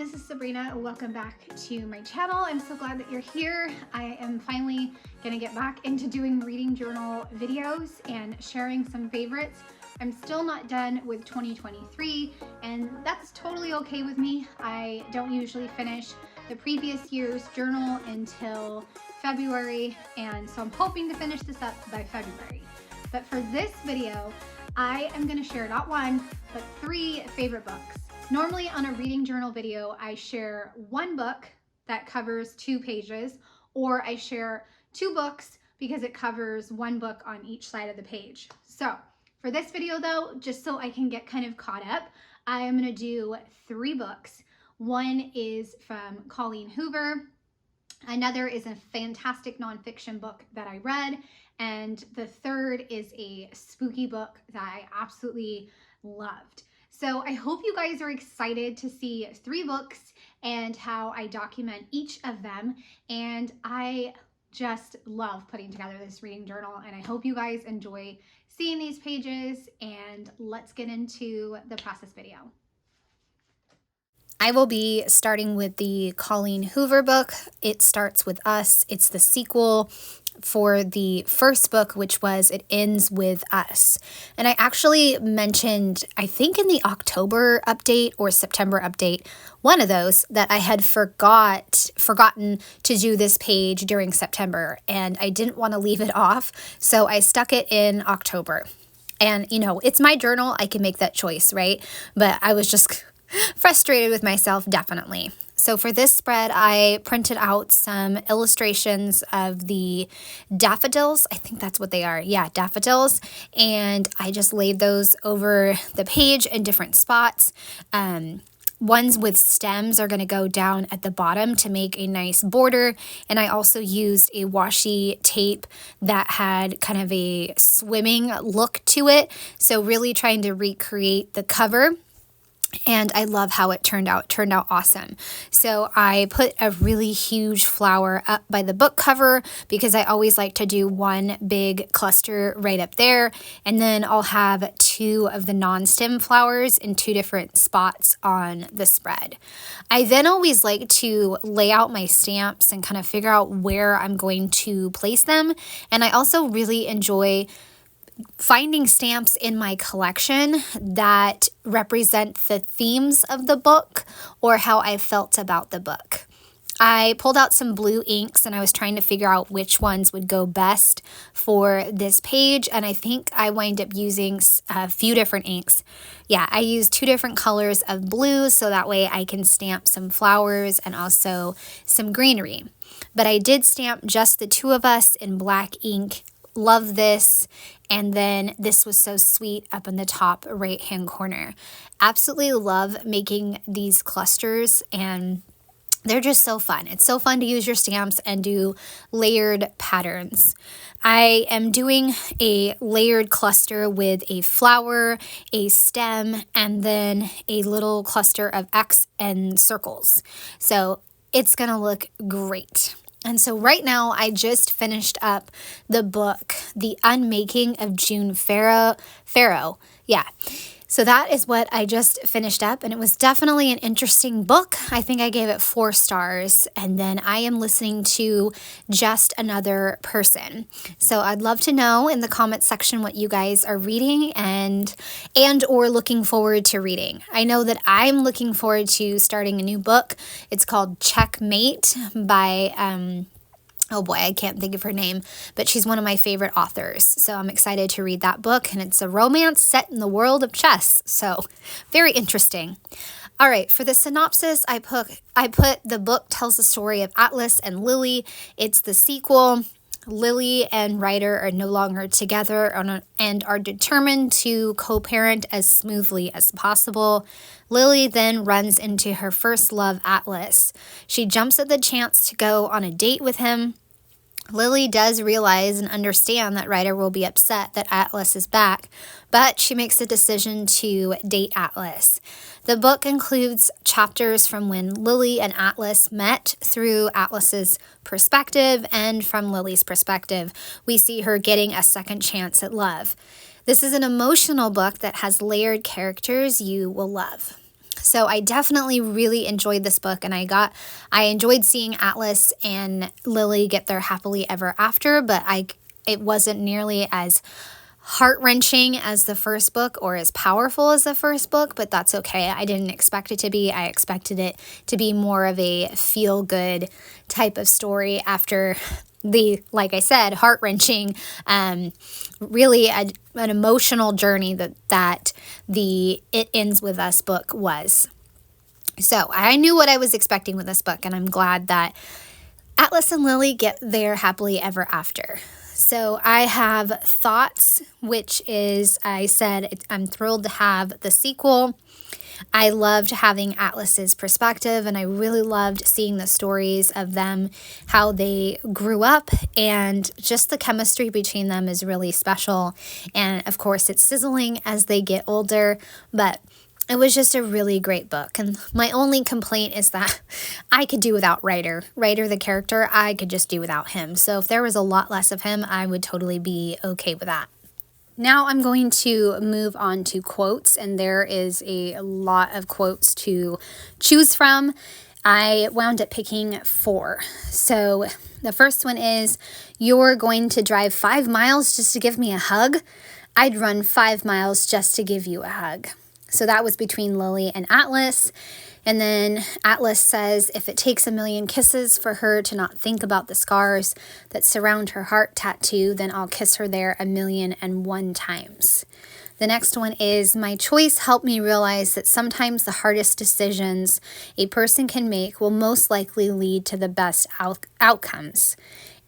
this is Sabrina. Welcome back to my channel. I'm so glad that you're here. I am finally gonna get back into doing reading journal videos and sharing some favorites. I'm still not done with 2023, and that's totally okay with me. I don't usually finish the previous year's journal until February, and so I'm hoping to finish this up by February. But for this video, I am gonna share not one, but 3 favorite books. Normally on a reading journal video, I share one book that covers 2 pages, or I share 2 books because it covers one book on each side of the page. So for this video though, just so I can get kind of caught up, I am gonna do 3 books. One is from Colleen Hoover. Another is a fantastic nonfiction book that I read. And the third is a spooky book that I absolutely loved. So I hope you guys are excited to see 3 books and how I document each of them. And I just love putting together this reading journal, and I hope you guys enjoy seeing these pages, and let's get into the process video. I will be starting with the Colleen Hoover book. It Starts With Us. It's the sequel for the first book, which was It Ends With Us. And I actually mentioned, I think in the October update or September update, one of those, that I had forgotten to do this page during September, and I didn't want to leave it off, so I stuck it in October. And you know, it's my journal, I can make that choice, right? But I was just frustrated with myself, definitely. So for this spread, I printed out some illustrations of the daffodils. I think that's what they are. Yeah, daffodils. And I just laid those over the page in different spots. Ones with stems are going to go down at the bottom to make a nice border. And I also used a washi tape that had kind of a swimming look to it. So really trying to recreate the cover. And I love how it turned out. It turned out awesome. So I put a really huge flower up by the book cover because I always like to do one big cluster right up there. And then I'll have 2 of the non-stem flowers in 2 different spots on the spread. I then always like to lay out my stamps and kind of figure out where I'm going to place them. And I also really enjoy finding stamps in my collection that represent the themes of the book or how I felt about the book. I pulled out some blue inks and I was trying to figure out which ones would go best for this page, and I think I wind up using a few different inks. Yeah, I used 2 different colors of blue so that way I can stamp some flowers and also some greenery. But I did stamp just the 2 of us in black ink. Love this. And then this was so sweet up in the top right hand corner. Absolutely love making these clusters, and they're just so fun. It's so fun to use your stamps and do layered patterns. I am doing a layered cluster with a flower, a stem, and then a little cluster of X and circles. So it's gonna look great. And so right now, I just finished up the book, The Unmaking of June Farrow. Yeah. So that is what I just finished up, and it was definitely an interesting book. I think I gave it 4 stars, and then I am listening to Just Another Person. So I'd love to know in the comments section what you guys are reading and or looking forward to reading. I know that I'm looking forward to starting a new book. It's called Checkmate by oh boy, I can't think of her name, but she's one of my favorite authors. So I'm excited to read that book, and it's a romance set in the world of chess. So very interesting. All right, for the synopsis, I put the book tells the story of Atlas and Lily. It's the sequel. Lily and Ryder are no longer together and are determined to co-parent as smoothly as possible. Lily then runs into her first love, Atlas. She jumps at the chance to go on a date with him. Lily does realize and understand that Ryder will be upset that Atlas is back, but she makes the decision to date Atlas. The book includes chapters from when Lily and Atlas met through Atlas's perspective, and from Lily's perspective, we see her getting a second chance at love. This is an emotional book that has layered characters you will love. So I definitely really enjoyed this book, and I enjoyed seeing Atlas and Lily get their happily ever after, but it wasn't nearly as heart-wrenching as the first book or as powerful as the first book, but that's okay. I didn't expect it to be. I expected it to be more of a feel-good type of story after the, like I said, heart-wrenching, really an emotional journey that the It Ends With Us book was. So I knew what I was expecting with this book, and I'm glad that Atlas and Lily get their happily ever after. So I have thoughts, which is, I said, I'm thrilled to have the sequel. I loved having Atlas's perspective, and I really loved seeing the stories of them, how they grew up, and just the chemistry between them is really special. And of course, it's sizzling as they get older, but it was just a really great book. And my only complaint is that I could do without Ryder. Ryder, the character, I could just do without him. So if there was a lot less of him, I would totally be okay with that. Now I'm going to move on to quotes, and there is a lot of quotes to choose from. I wound up picking 4. So the first one is, "You're going to drive 5 miles just to give me a hug? I'd run 5 miles just to give you a hug." So that was between Lily and Atlas. And then Atlas says, "If it takes 1,000,000 kisses for her to not think about the scars that surround her heart tattoo, then I'll kiss her there 1,000,001 times." The next one is, "My choice helped me realize that sometimes the hardest decisions a person can make will most likely lead to the best outcomes."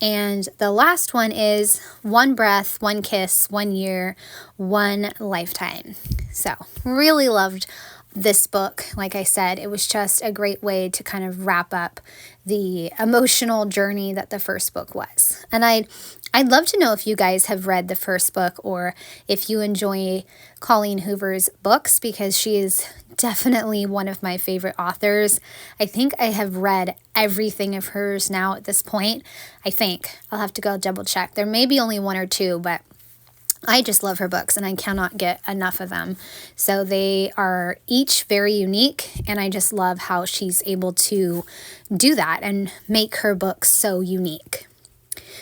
And the last one is, "One breath, one kiss, 1 year, 1 lifetime." So really loved this book. Like I said, it was just a great way to kind of wrap up the emotional journey that the first book was. And I'd love to know if you guys have read the first book, or if you enjoy Colleen Hoover's books, because she is definitely one of my favorite authors. I think I have read everything of hers now at this point. I think I'll have to go double check. There may be only 1 or 2, but I just love her books and I cannot get enough of them. So they are each very unique, and I just love how she's able to do that and make her books so unique.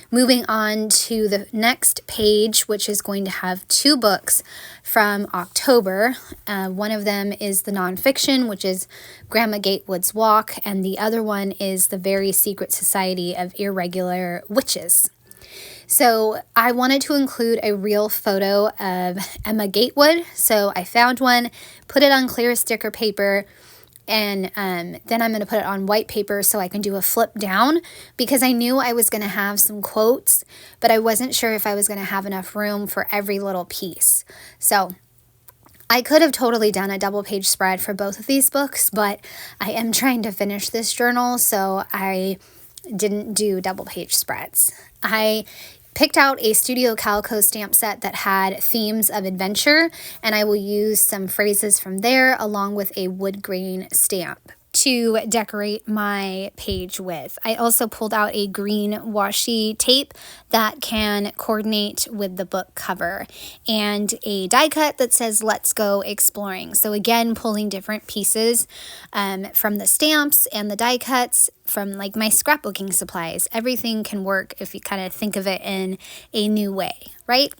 Moving on to the next page, which is going to have 2 books from October. One of them is the nonfiction, which is Grandma Gatewood's Walk, and the other one is The Very Secret Society of Irregular Witches. So I wanted to include a real photo of Emma Gatewood. So I found one, put it on clear sticker paper, and then I'm going to put it on white paper so I can do a flip down, because I knew I was going to have some quotes, but I wasn't sure if I was going to have enough room for every little piece. So I could have totally done a double page spread for both of these books, but I am trying to finish this journal, so I didn't do double page spreads. I picked out a Studio Calico stamp set that had themes of adventure, and I will use some phrases from there along with a wood grain stamp to decorate my page with. I also pulled out a green washi tape that can coordinate with the book cover, and a die cut that says "Let's Go Exploring." So again, pulling different pieces from the stamps and the die cuts from like my scrapbooking supplies. Everything can work if you kind of think of it in a new way, right?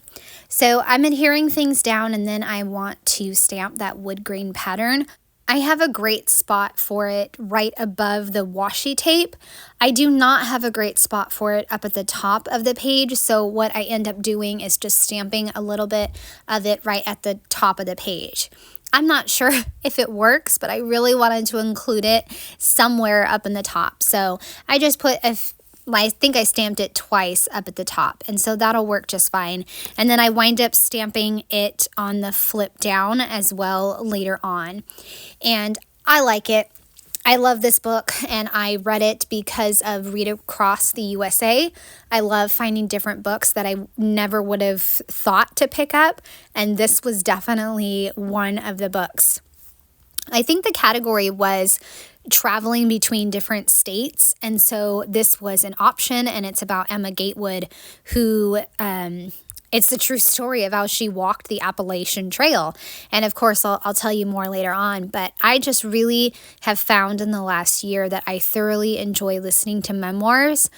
So I'm adhering things down, and then I want to stamp that wood grain pattern. I have a great spot for it right above the washi tape. I do not have a great spot for it up at the top of the page, so what I end up doing is just stamping a little bit of it right at the top of the page. I'm not sure if it works, but I really wanted to include it somewhere up in the top. So I just put I think I stamped it twice up at the top, and so that'll work just fine. And then I wind up stamping it on the flip down as well later on. And I like it. I love this book, and I read it because of Read Across the USA. I love finding different books that I never would have thought to pick up, and this was definitely one of the books. I think the category was traveling between different states, and so this was an option, and it's about Emma Gatewood, who it's the true story of how she walked the Appalachian Trail. And of course, I'll tell you more later on. But I just really have found in the last year that I thoroughly enjoy listening to memoirs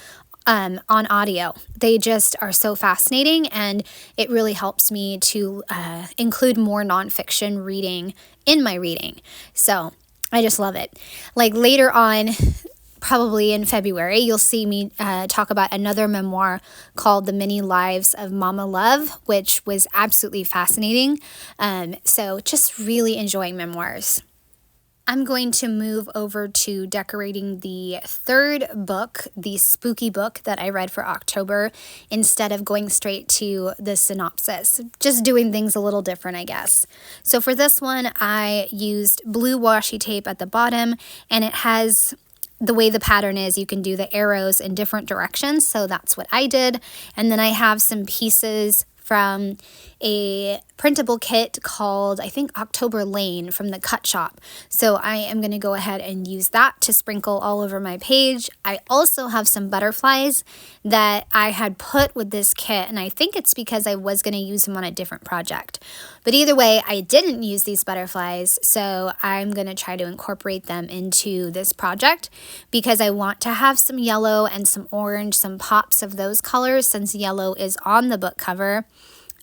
on audio. They just are so fascinating, and it really helps me to include more nonfiction reading in my reading. So I just love it. Like later on, probably in February, you'll see me talk about another memoir called The Many Lives of Mama Love, which was absolutely fascinating. So just really enjoying memoirs. I'm going to move over to decorating the third book, the spooky book that I read for October, instead of going straight to the synopsis. Just doing things a little different, I guess. So for this one, I used blue washi tape at the bottom, and it has the way the pattern is, you can do the arrows in different directions. So that's what I did. And then I have some pieces from a printable kit called, I think, October Lane from the Cut Shop. So I am going to go ahead and use that to sprinkle all over my page. I also have some butterflies that I had put with this kit, and I think it's because I was going to use them on a different project. But either way, I didn't use these butterflies, so I'm going to try to incorporate them into this project because I want to have some yellow and some orange, some pops of those colors since yellow is on the book cover.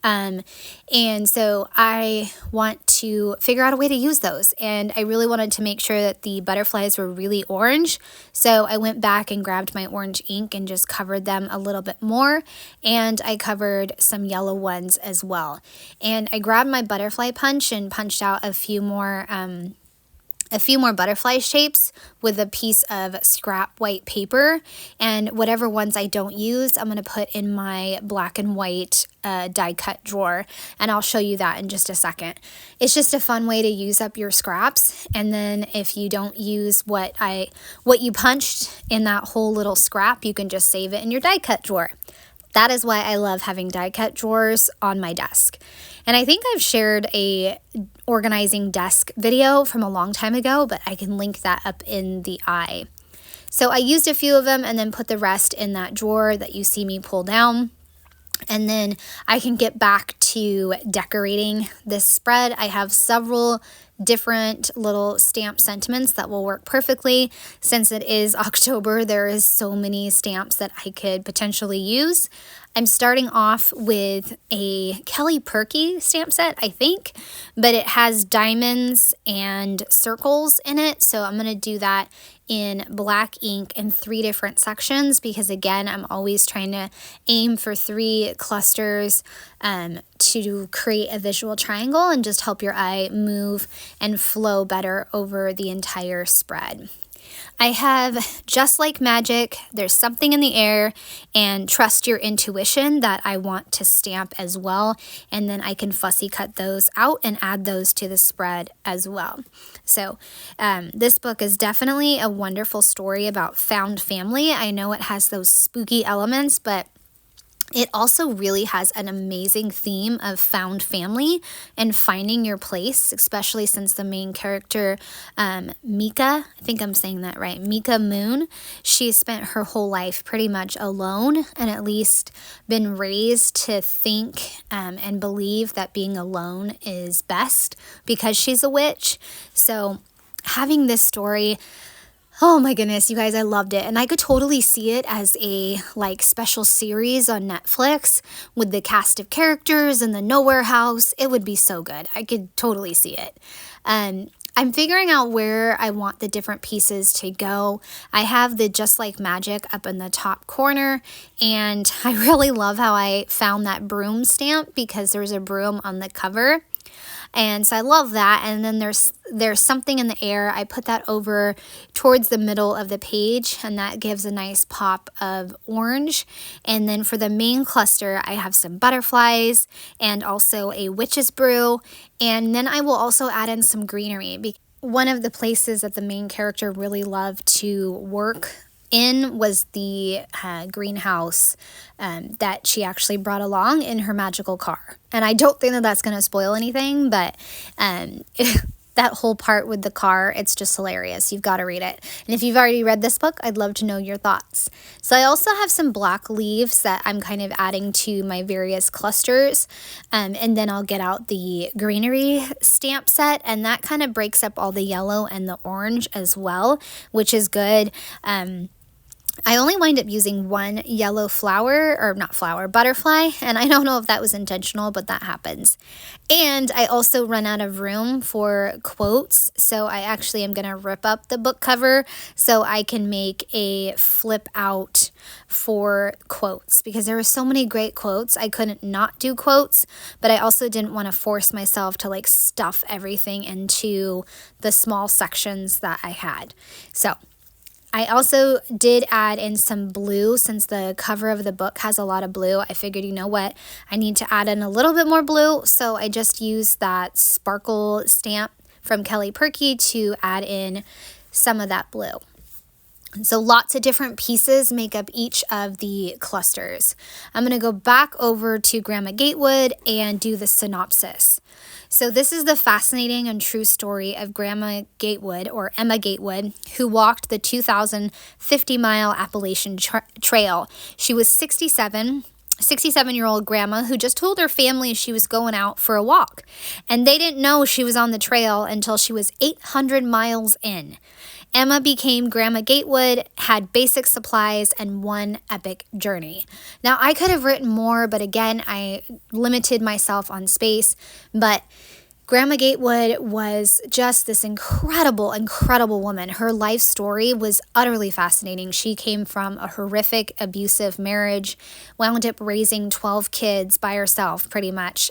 And so I want to figure out a way to use those, and I really wanted to make sure that the butterflies were really orange. So I went back and grabbed my orange ink and just covered them a little bit more, and I covered some yellow ones as well. And I grabbed my butterfly punch and punched out a few more butterfly shapes with a piece of scrap white paper, and whatever ones I don't use, I'm going to put in my black and white die cut drawer, and I'll show you that in just a second. It's just a fun way to use up your scraps, and then if you don't use what you punched in that whole little scrap, you can just save it in your die cut drawer. That is why I love having die cut drawers on my desk. And I think I've shared a organizing desk video from a long time ago, but I can link that up in the eye. So I used a few of them and then put the rest in that drawer that you see me pull down. And then I can get back to decorating this spread. I have several different little stamp sentiments that will work perfectly. Since it is October, there is so many stamps that I could potentially use. I'm starting off with a Kelly Perky stamp set, I think, but it has diamonds and circles in it. So I'm going to do that in black ink in 3 different sections because, again, I'm always trying to aim for 3 clusters to create a visual triangle and just help your eye move and flow better over the entire spread. I have Just Like Magic, There's Something in the Air, and Trust Your Intuition that I want to stamp as well, and then I can fussy cut those out and add those to the spread as well. So this book is definitely a wonderful story about found family. I know it has those spooky elements, but it also really has an amazing theme of found family and finding your place, especially since the main character, Mika, I think I'm saying that right, Mika Moon, she spent her whole life pretty much alone and at least been raised to think and believe that being alone is best because she's a witch. So having this story, oh my goodness, you guys, I loved it. And I could totally see it as a special series on Netflix with the cast of characters and the Nowhere House. It would be so good. I could totally see it. I'm figuring out where I want the different pieces to go. I have the Just Like Magic up in the top corner, and I really love how I found that broom stamp because there's a broom on the cover. And so I love that. And then there's Something in the Air. I put that over towards the middle of the page, and that gives a nice pop of orange. And then for the main cluster, I have some butterflies and also a witch's brew. And then I will also add in some greenery. One of the places that the main character really loved to work in was the greenhouse that she actually brought along in her magical car. And I don't think that that's going to spoil anything, but that whole part with the car, it's just hilarious. You've got to read it. And if you've already read this book, I'd love to know your thoughts. So I also have some black leaves that I'm kind of adding to my various clusters. And then I'll get out the greenery stamp set, and that kind of breaks up all the yellow and the orange as well, which is good. I only wind up using one yellow butterfly, and I don't know if that was intentional, but that happens. And I also run out of room for quotes, so I actually am going to rip up the book cover so I can make a flip out for quotes, because there were so many great quotes. I couldn't not do quotes, but I also didn't want to force myself to like stuff everything into the small sections that I had. So I also did add in some blue. Since the cover of the book has a lot of blue, I figured, you know what, I need to add in a little bit more blue. So I just used that sparkle stamp from Kelly Perky to add in some of that blue. So lots of different pieces make up each of the clusters. I'm going to go back over to Grandma Gatewood and do the synopsis. So this is the fascinating and true story of Grandma Gatewood, or Emma Gatewood, who walked the 2,050-mile Appalachian Trail. She was 67-year-old grandma who just told her family she was going out for a walk. And they didn't know she was on the trail until she was 800 miles in. Emma became Grandma Gatewood, had basic supplies, and one epic journey. Now, I could have written more, but again, I limited myself on space. But Grandma Gatewood was just this incredible, incredible woman. Her life story was utterly fascinating. She came from a horrific, abusive marriage, wound up raising 12 kids by herself, pretty much.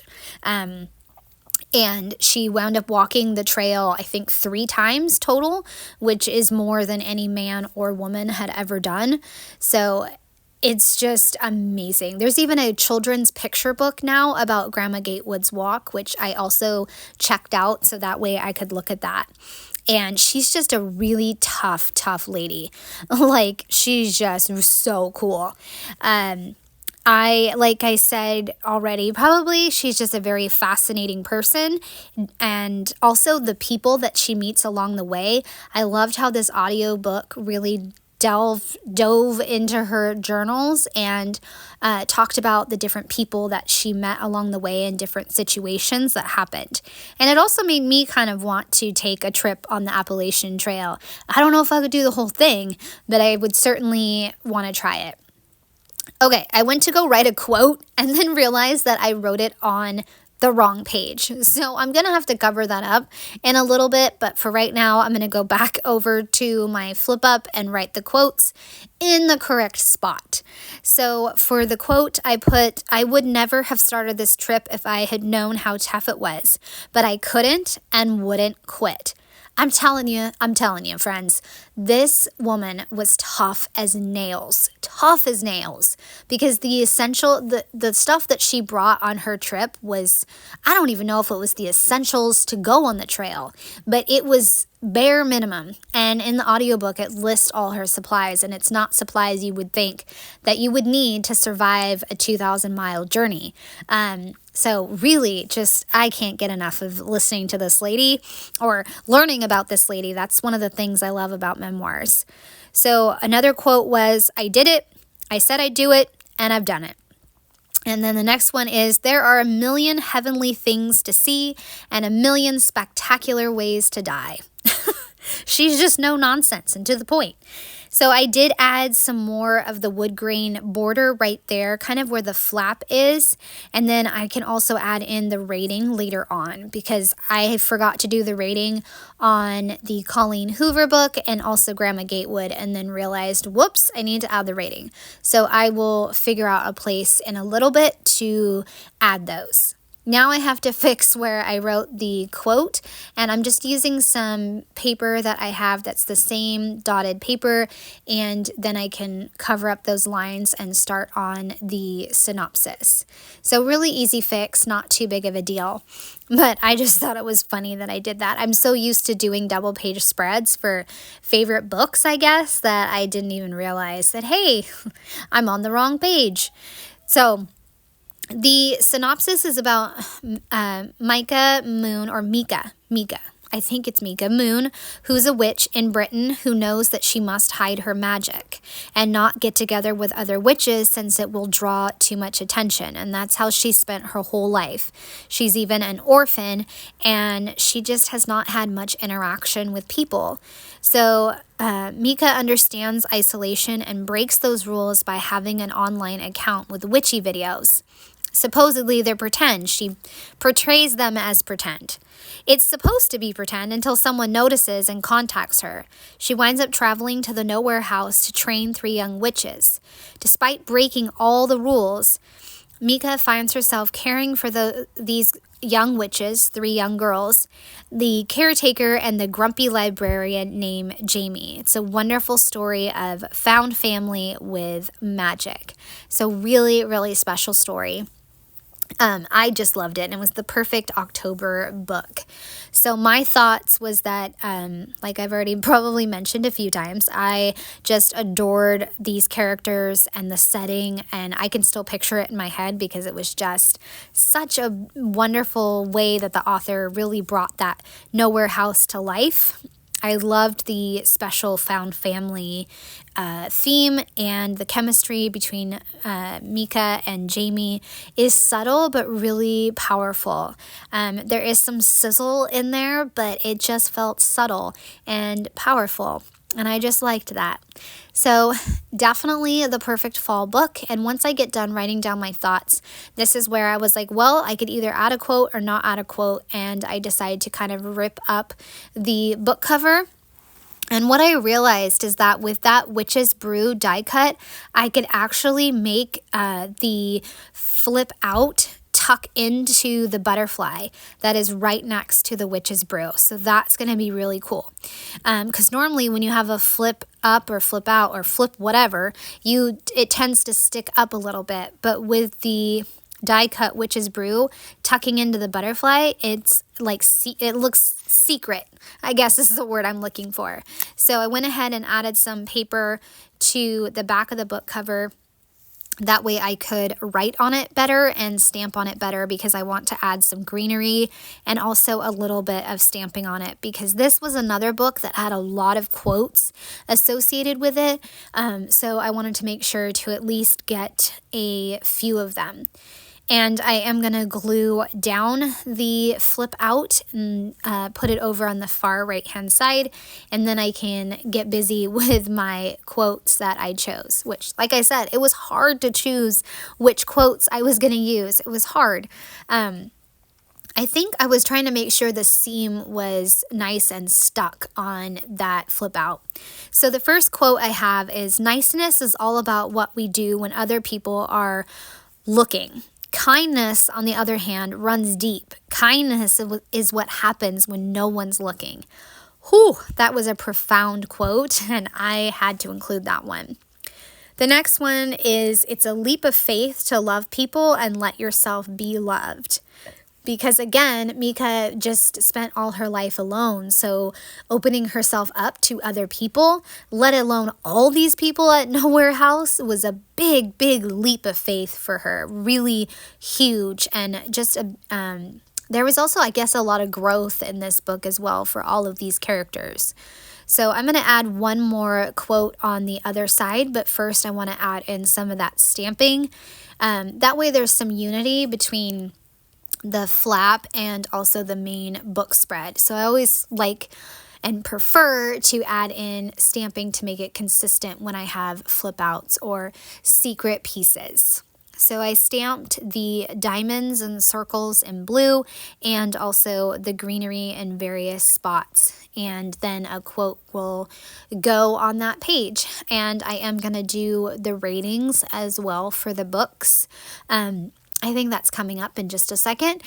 And she wound up walking the trail, I think 3 times total, which is more than any man or woman had ever done. So it's just amazing. There's even a children's picture book now about Grandma Gatewood's walk, which I also checked out so that way I could look at that. And she's just a really tough lady. Like, she's just so cool. Like I said already, probably she's just a very fascinating person, and also the people that she meets along the way. I loved how this audiobook really dove into her journals and talked about the different people that she met along the way in different situations that happened. And it also made me kind of want to take a trip on the Appalachian Trail. I don't know if I could do the whole thing, but I would certainly want to try it. Okay, I went to go write a quote and then realized that I wrote it on the wrong page. So I'm going to have to cover that up in a little bit, but for right now, I'm going to go back over to my flip up and write the quotes in the correct spot. So for the quote, I put, "I would never have started this trip if I had known how tough it was, but I couldn't and wouldn't quit." I'm telling you, friends, this woman was tough as nails, because the stuff that she brought on her trip was, I don't even know if it was the essentials to go on the trail, but it was bare minimum. And in the audiobook, it lists all her supplies, and it's not supplies you would think that you would need to survive a 2,000-mile journey. So really, just, I can't get enough of listening to this lady or learning about this lady. That's one of the things I love about memoirs. So another quote was, "I did it, I said I'd do it, and I've done it." And then the next one is, "There are a million heavenly things to see and a million spectacular ways to die." She's just no nonsense and to the point. So I did add some more of the wood grain border right there, kind of where the flap is. And then I can also add in the rating later on, because I forgot to do the rating on the Colleen Hoover book and also Grandma Gatewood, and then realized, whoops, I need to add the rating. So I will figure out a place in a little bit to add those. Now I have to fix where I wrote the quote, and I'm just using some paper that I have that's the same dotted paper, and then I can cover up those lines and start on the synopsis. So really easy fix, not too big of a deal, but I just thought it was funny that I did that. I'm so used to doing double page spreads for favorite books, I guess, that I didn't even realize that, hey, I'm on the wrong page. So the synopsis is about Mika Moon, or Mika. I think it's Mika Moon, who's a witch in Britain who knows that she must hide her magic and not get together with other witches since it will draw too much attention. And that's how she spent her whole life. She's even an orphan, and she just has not had much interaction with people. So Mika understands isolation and breaks those rules by having an online account with witchy videos. Supposedly they're pretend. She portrays them as pretend. It's supposed to be pretend until someone notices and contacts her. She winds up traveling to the Nowhere House to train 3 young witches. Despite breaking all the rules, Mika finds herself caring for these young witches, 3 young girls, the caretaker and the grumpy librarian named Jamie. It's a wonderful story of found family with magic. So really, really special story. I just loved it, and it was the perfect October book. So my thoughts was that, like I've already probably mentioned a few times, I just adored these characters and the setting, and I can still picture it in my head because it was just such a wonderful way that the author really brought that Nowhere House to life. I loved the special found family theme, and the chemistry between Mika and Jamie is subtle but really powerful. There is some sizzle in there, but it just felt subtle and powerful, and I just liked that. So definitely the perfect fall book. And once I get done writing down my thoughts, this is where I was like, well, I could either add a quote or not add a quote, and I decided to kind of rip up the book cover. And what I realized is that with that Witch's Brew die cut, I could actually make the flip out tuck into the butterfly that is right next to the Witch's Brew. So that's going to be really cool. Because normally when you have a flip up or flip out or flip whatever, it tends to stick up a little bit. But with the die cut Witch's Brew tucking into the butterfly, it's like it looks secret, I guess is the word I'm looking for. So I went ahead and added some paper to the back of the book cover. That way I could write on it better and stamp on it better, because I want to add some greenery and also a little bit of stamping on it, because this was another book that had a lot of quotes associated with it. So I wanted to make sure to at least get a few of them. And I am going to glue down the flip out and put it over on the far right hand side. And then I can get busy with my quotes that I chose, which, like I said, it was hard to choose which quotes I was going to use. It was hard. I think I was trying to make sure the seam was nice and stuck on that flip out. So the first quote I have is, "Niceness is all about what we do when other people are looking. Kindness, on the other hand, runs deep. Kindness is what happens when no one's looking." Whew, that was a profound quote, and I had to include that one. The next one is, "It's a leap of faith to love people and let yourself be loved." Because again, Mika just spent all her life alone. So opening herself up to other people, let alone all these people at Nowhere House, was a big, big leap of faith for her. Really huge. And just there was also, I guess, a lot of growth in this book as well for all of these characters. So I'm going to add one more quote on the other side, but first I want to add in some of that stamping. That way there's some unity between the flap and also the main book spread. So I always like and prefer to add in stamping to make it consistent when I have flip outs or secret pieces. So I stamped the diamonds and circles in blue and also the greenery in various spots. And then a quote will go on that page. And I am going to do the ratings as well for the books. I think that's coming up in just a second.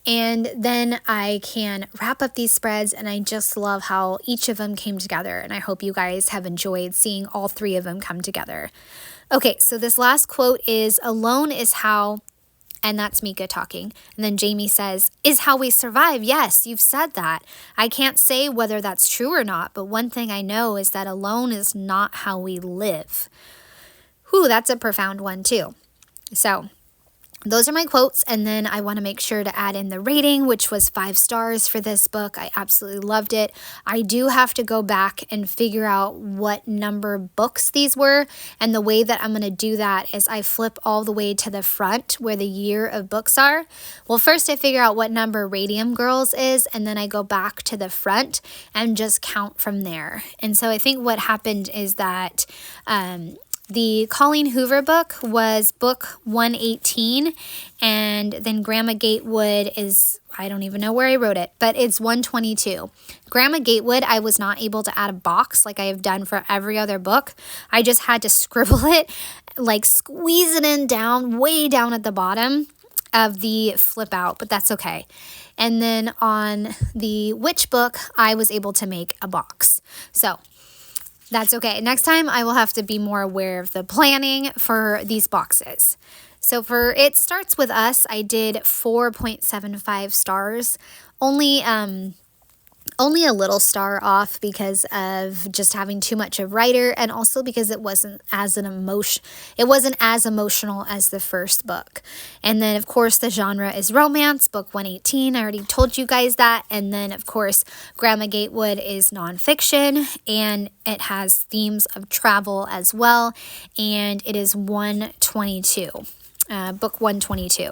And then I can wrap up these spreads, and I just love how each of them came together. And I hope you guys have enjoyed seeing all 3 of them come together. Okay, so this last quote is, "Alone is how," and that's Mika talking. And then Jamie says, "is how we survive." Yes, you've said that. I can't say whether that's true or not, but one thing I know is that alone is not how we live. Whew, that's a profound one too. So those are my quotes, and then I want to make sure to add in the rating, which was 5 stars for this book. I absolutely loved it. I do have to go back and figure out what number books these were, and the way that I'm going to do that is I flip all the way to the front where the year of books are. Well, first I figure out what number Radium Girls is, and then I go back to the front and just count from there. And so I think what happened is that the Colleen Hoover book was book 118, and then Grandma Gatewood is, I don't even know where I wrote it, but it's 122. Grandma Gatewood, I was not able to add a box like I have done for every other book. I just had to scribble it, like squeeze it in down, way down at the bottom of the flip out, but that's okay. And then on the Witch book, I was able to make a box. So that's okay. Next time I will have to be more aware of the planning for these boxes. So for It Starts With Us, I did 4.75 stars. Only a little star off because of just having too much of writer, and also because it wasn't as emotional as the first book. And then of course the genre is romance, book 118. I already told you guys that. And then of course Grandma Gatewood is nonfiction, and it has themes of travel as well, and it is 122. Book 122.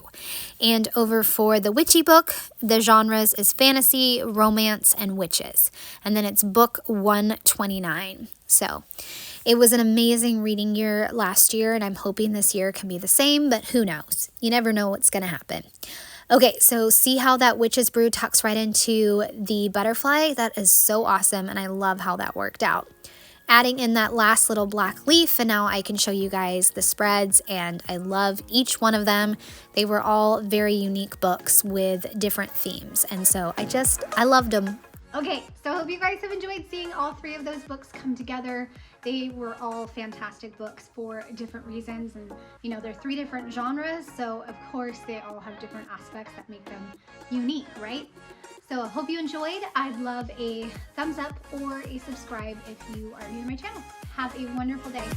And over for the Witchy book, the genres is fantasy, romance, and witches. And then it's book 129. So it was an amazing reading year last year, and I'm hoping this year can be the same, but who knows? You never know what's going to happen. Okay, so see how that Witch's Brew tucks right into the butterfly? That is so awesome, and I love how that worked out. Adding in that last little black leaf, and now I can show you guys the spreads, and I love each one of them. They were all very unique books with different themes, and so I loved them. Okay, so I hope you guys have enjoyed seeing all 3 of those books come together. They were all fantastic books for different reasons, and you know, they're 3 different genres, so of course they all have different aspects that make them unique, right? So I hope you enjoyed. I'd love a thumbs up or a subscribe if you are new to my channel. Have a wonderful day.